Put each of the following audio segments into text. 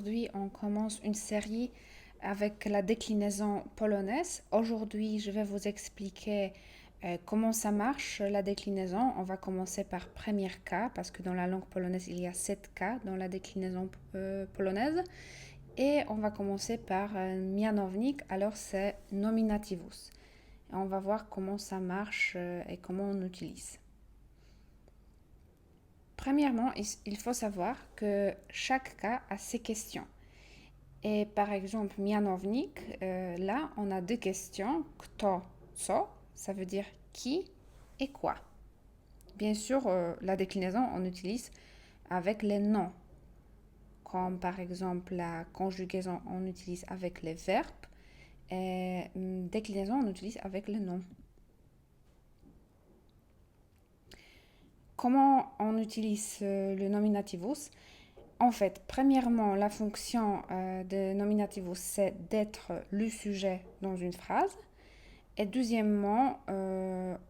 Aujourd'hui, on commence une série avec la déclinaison polonaise. Aujourd'hui, je vais vous expliquer comment ça marche, la déclinaison. On va commencer par premier cas, parce que dans la langue polonaise, il y a 7 cas dans la déclinaison polonaise. Et on va commencer par mianownik, alors c'est nominativus. Et on va voir comment ça marche et comment on utilise. Premièrement, il faut savoir que chaque cas a ses questions. Et par exemple, mianownik, là, on a deux questions. Kto, co, ça veut dire qui et quoi. Bien sûr, la déclinaison, on utilise avec les noms. Comme par exemple, la conjugaison, on utilise avec les verbes. Et déclinaison, on utilise avec les noms. Comment on utilise le nominativus? En fait, premièrement, la fonction de nominativus, c'est d'être le sujet dans une phrase. Et deuxièmement,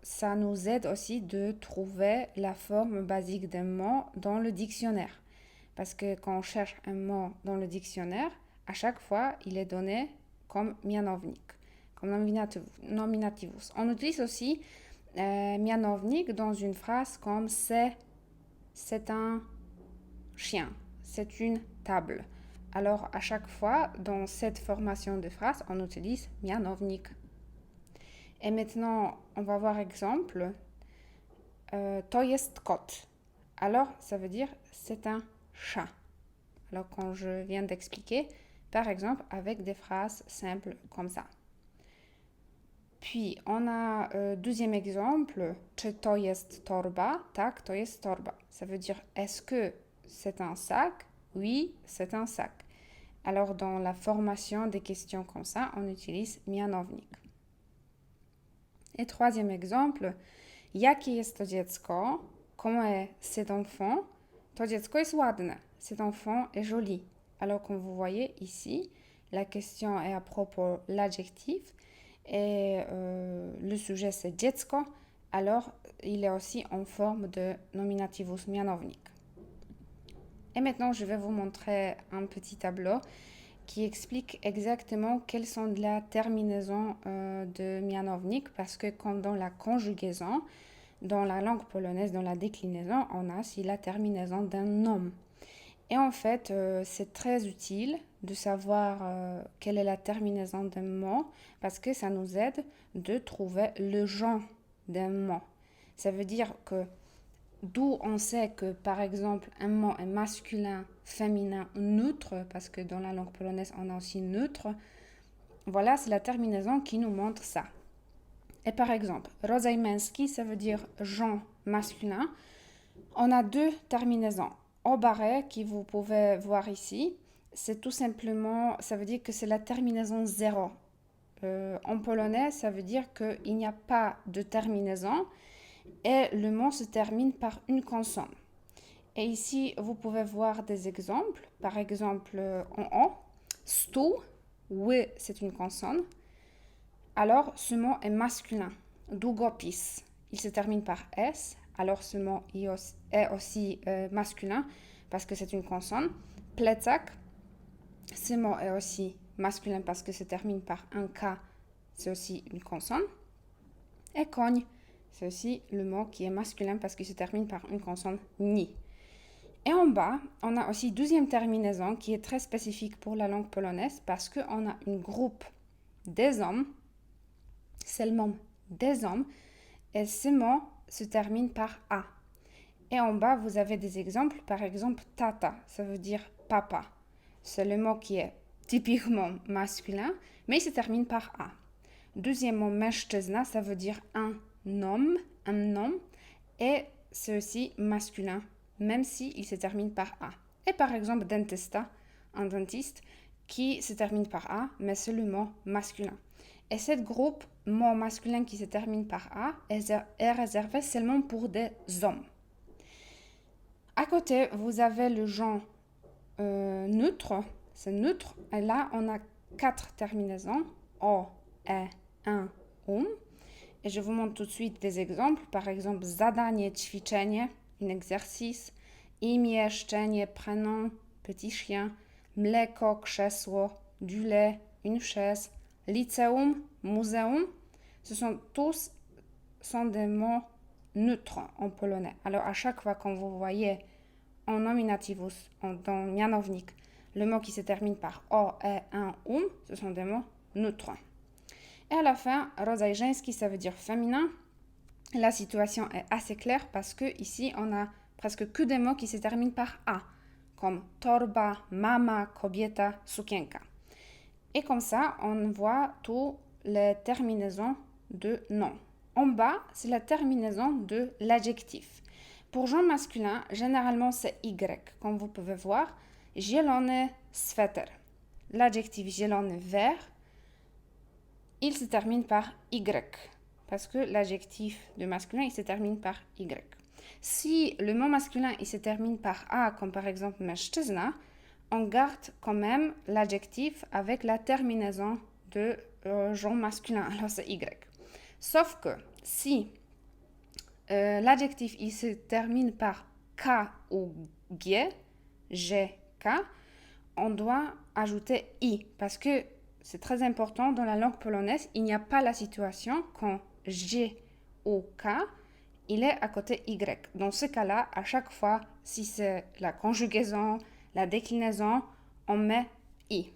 ça nous aide aussi de trouver la forme basique d'un mot dans le dictionnaire. Parce que quand on cherche un mot dans le dictionnaire, à chaque fois, il est donné comme mianownik, comme nominativus. On utilise aussi mianownik dans une phrase comme c'est un chien, c'est une table. Alors, à chaque fois, dans cette formation de phrase, on utilise mianownik. Et maintenant, on va voir exemple. To jest kot. Alors, ça veut dire c'est un chat. Alors, quand je viens d'expliquer, par exemple, avec des phrases simples comme ça. Puis, on a deuxième exemple. Czy to jest torba? Tak, to jest torba. Ça veut dire est-ce que c'est un sac? Oui, c'est un sac. Alors, dans la formation des questions comme ça, on utilise mianownik. Et troisième exemple, jakie jest to dziecko? Comment est cet enfant? To dziecko jest ładne. Cet enfant est joli. Alors, comme vous voyez ici, la question est à propos de l'adjectif et le sujet c'est dziecko. Alors, il est aussi en forme de nominativus mianownik. Et maintenant, je vais vous montrer un petit tableau qui explique exactement quelles sont les terminaisons de mianownik parce que comme dans la conjugaison, dans la langue polonaise, dans la déclinaison, on a aussi la terminaison d'un nom. Et en fait, c'est très utile de savoir quelle est la terminaison d'un mot parce que ça nous aide de trouver le genre d'un mot. Ça veut dire que d'où on sait que, par exemple, un mot est masculin, féminin, neutre, parce que dans la langue polonaise, on a aussi neutre. Voilà, c'est la terminaison qui nous montre ça. Et par exemple, rodzaj męski, ça veut dire genre masculin. On a deux terminaisons. Au barré, que vous pouvez voir ici, c'est tout simplement, ça veut dire que c'est la terminaison 0. En polonais, ça veut dire qu'il n'y a pas de terminaison et le mot se termine par une consonne. Et ici, vous pouvez voir des exemples. Par exemple, en haut, stół, oui, c'est une consonne. Alors, ce mot est masculin. Długopis, il se termine par S. Alors, ce mot est aussi masculin parce que c'est une consonne. Plecak, ce mot est aussi masculin parce que se termine par un K. C'est aussi une consonne. Et koń, c'est aussi le mot qui est masculin parce qu'il se termine par une consonne ni. Et en bas, on a aussi deuxième terminaison qui est très spécifique pour la langue polonaise parce qu'on a un groupe des hommes, seulement des hommes, et ce mot se termine par A. Et en bas, vous avez des exemples, par exemple tata, ça veut dire papa. C'est le mot qui est typiquement masculin, mais il se termine par A. Deuxième mot, mężczyzna, ça veut dire un homme, et c'est aussi masculin, même s'il se termine par A. Et par exemple, dentista, un dentiste, qui se termine par A, mais c'est le mot masculin. Et ce groupe, mot masculin qui se termine par A, est réservé seulement pour des hommes. À côté, vous avez le genre neutre, c'est neutre, et là, on a 4 terminaisons, O, E, un, Et je vous montre tout de suite des exemples. Par exemple, zadanie, ćwiczenie, un exercice. Imię, szczenie, prénom, petit chien. mleko, krzesło, du lait, une chaise, liceum, muzeum. Ce sont tous des mots neutres en polonais. Alors à chaque fois qu'on vous voyez en nominativus, dans mianownik, le mot qui se termine par o, e, un, ce sont des mots neutres. Et à la fin, rodzaj żeński, ça veut dire féminin. La situation est assez claire parce que ici, on a presque que des mots qui se terminent par a, comme torba, mama, kobieta, sukienka. Et comme ça, on voit toutes les terminaisons de nom. En bas, c'est la terminaison de l'adjectif. Pour genre masculin, généralement c'est Y. Comme vous pouvez voir, zielony sweter. L'adjectif zielony vert, il se termine par Y. Parce que l'adjectif de masculin, il se termine par Y. Si le mot masculin, il se termine par A, comme par exemple mężczyzna, on garde quand même l'adjectif avec la terminaison de genre masculin. Alors c'est Y. Sauf que si l'adjectif il se termine par K ou G, G, K, on doit ajouter I parce que c'est très important dans la langue polonaise. Il n'y a pas la situation quand G ou K, il est à côté Y. Dans ce cas-là, à chaque fois, si c'est la conjugaison, la déclinaison, on met I.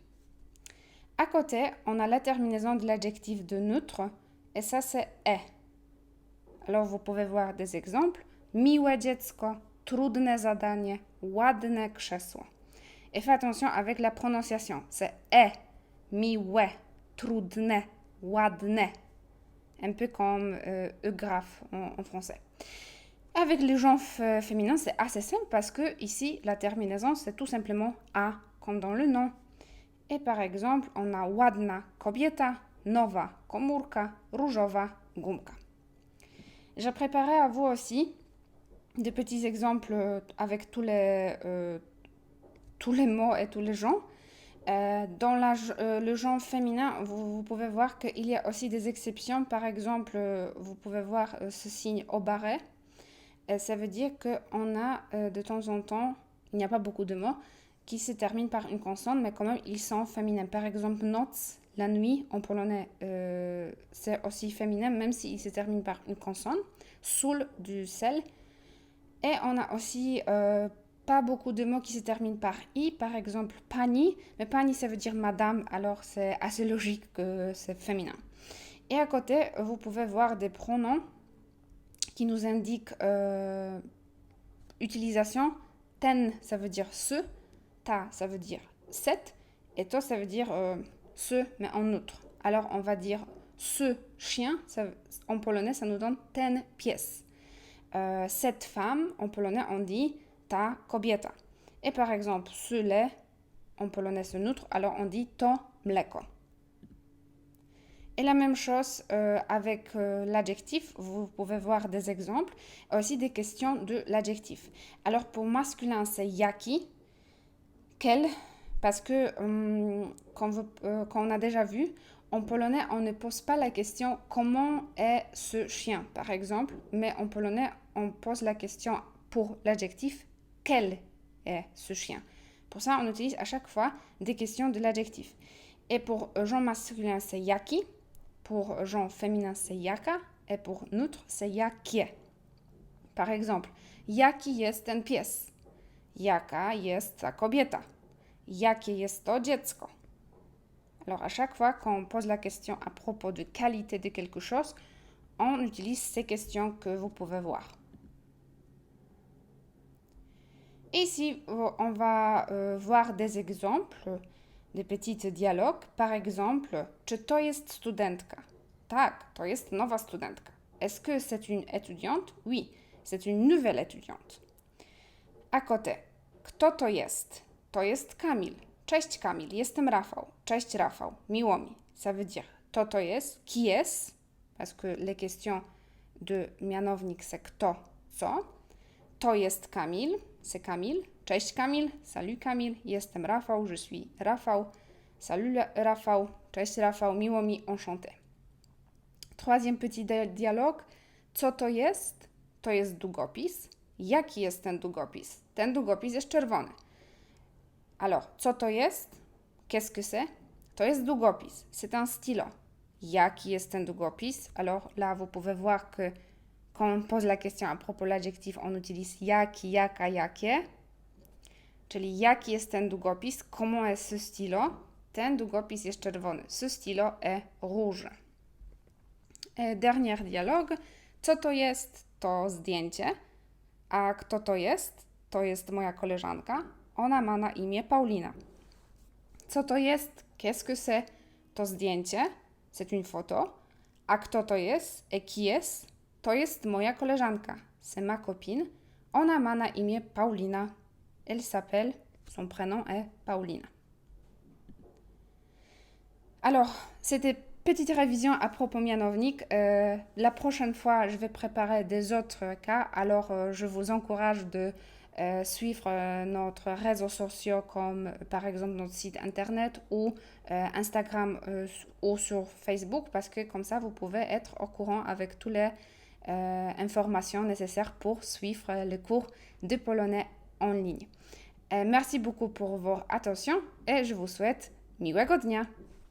À côté, on a la terminaison de l'adjectif de neutre et ça c'est E. Alors vous pouvez voir des exemples. Miłe dziecko, trudne zadanie, ładne krzesło. Et faites attention avec la prononciation. C'est E, miłe, trudne, ładne. Un peu comme E grave en français. Avec les genres féminins, c'est assez simple parce que ici, la terminaison, c'est tout simplement A, comme dans le nom. Et par exemple, on a ładna kobieta, nowa komórka, różowa gumka. J'ai préparé à vous aussi des petits exemples avec tous les mots et tous les genres. Dans le genre féminin, vous pouvez voir qu'il y a aussi des exceptions. Par exemple, vous pouvez voir ce signe au barré. Ça veut dire qu'on a de temps en temps, il n'y a pas beaucoup de mots, qui se terminent par une consonne, mais quand même, ils sont féminins. Par exemple, noc, la nuit, en polonais, c'est aussi féminin, même s'il se termine par une consonne. Sól, du sel. Et on a aussi pas beaucoup de mots qui se terminent par i, par exemple pani, mais pani ça veut dire madame, alors c'est assez logique que c'est féminin. Et à côté, vous pouvez voir des pronoms qui nous indiquent utilisation. Ten, ça veut dire ce, ta, ça veut dire cette, et to, ça veut dire ce, mais en outre. Alors on va dire ce chien, ça, en polonais, ça nous donne ten pies. Cette femme, en polonais, on dit ta kobieta. Et par exemple, ce lait, en polonais, c'est neutre, alors on dit to mleko. Et la même chose avec l'adjectif, vous pouvez voir des exemples, aussi des questions de l'adjectif. Alors pour masculin, c'est jaki, quel, parce que comme on a déjà vu, en polonais, on ne pose pas la question comment est ce chien, par exemple, mais en polonais, on pose la question pour l'adjectif quel est ce chien. Pour ça, on utilise à chaque fois des questions de l'adjectif. Et pour genre masculin, c'est jaki, pour genre féminin, c'est jaka, et pour neutre, c'est jakie. Par exemple, jaki jest ten pies? Jaka jest ta kobieta? Jakie jest to dziecko? Alors, à chaque fois qu'on pose la question à propos de qualité de quelque chose, on utilise ces questions que vous pouvez voir. Et ici, on va voir des exemples, des petits dialogues. Par exemple, czy to jest studentka? Tak, to jest nowa studentka. Est-ce que c'est une étudiante? Oui, c'est une nouvelle étudiante. À côté, kto to jest? To jest Kamil. Cześć Kamil, jestem Rafał. Cześć Rafał, miło mi. Ça veut dire to jest, qui est, parce que les questions de mianownik c'est kto, co. To jest Kamil, c'est Kamil. Cześć Kamil, salut Kamil, jestem Rafał, je suis Rafał. Salut Rafał, cześć Rafał, miło mi, enchanté. Troisième petit dialogue. Co to jest? To jest długopis. Jaki jest ten długopis? Ten długopis jest czerwony. Alors, co to jest? Qu'est-ce que c'est? To jest długopis. C'est un stylo. Jaki jest ten długopis? Alors là, vous pouvez voir que quand on pose la question à propos de l'adjectif, on utilise jaki, jaka, jakie. Czyli jaki jest ten długopis? Comment est ce stylo? Ten długopis jest czerwony. Ce stylo est rouge. Dernier dialogue. Co to jest? To zdjęcie. A kto to jest? To jest moja koleżanka. Ona ma na imię Paulina. Co to jest? Qu'est-ce que c'est? To zdjęcie. C'est une photo. A kto to jest? Et qui est? To jest moja koleżanka. C'est ma copine. Ona ma na imię Paulina. Elle s'appelle, son prénom est Paulina. Alors, c'était petite révision à propos mianownik. La prochaine fois, je vais préparer des autres cas. Alors, je vous encourage de suivre notre réseaux sociaux comme par exemple notre site internet ou Instagram ou sur Facebook parce que comme ça, vous pouvez être au courant avec toutes les informations nécessaires pour suivre les cours de polonais en ligne. Merci beaucoup pour votre attention et je vous souhaite miłego dnia.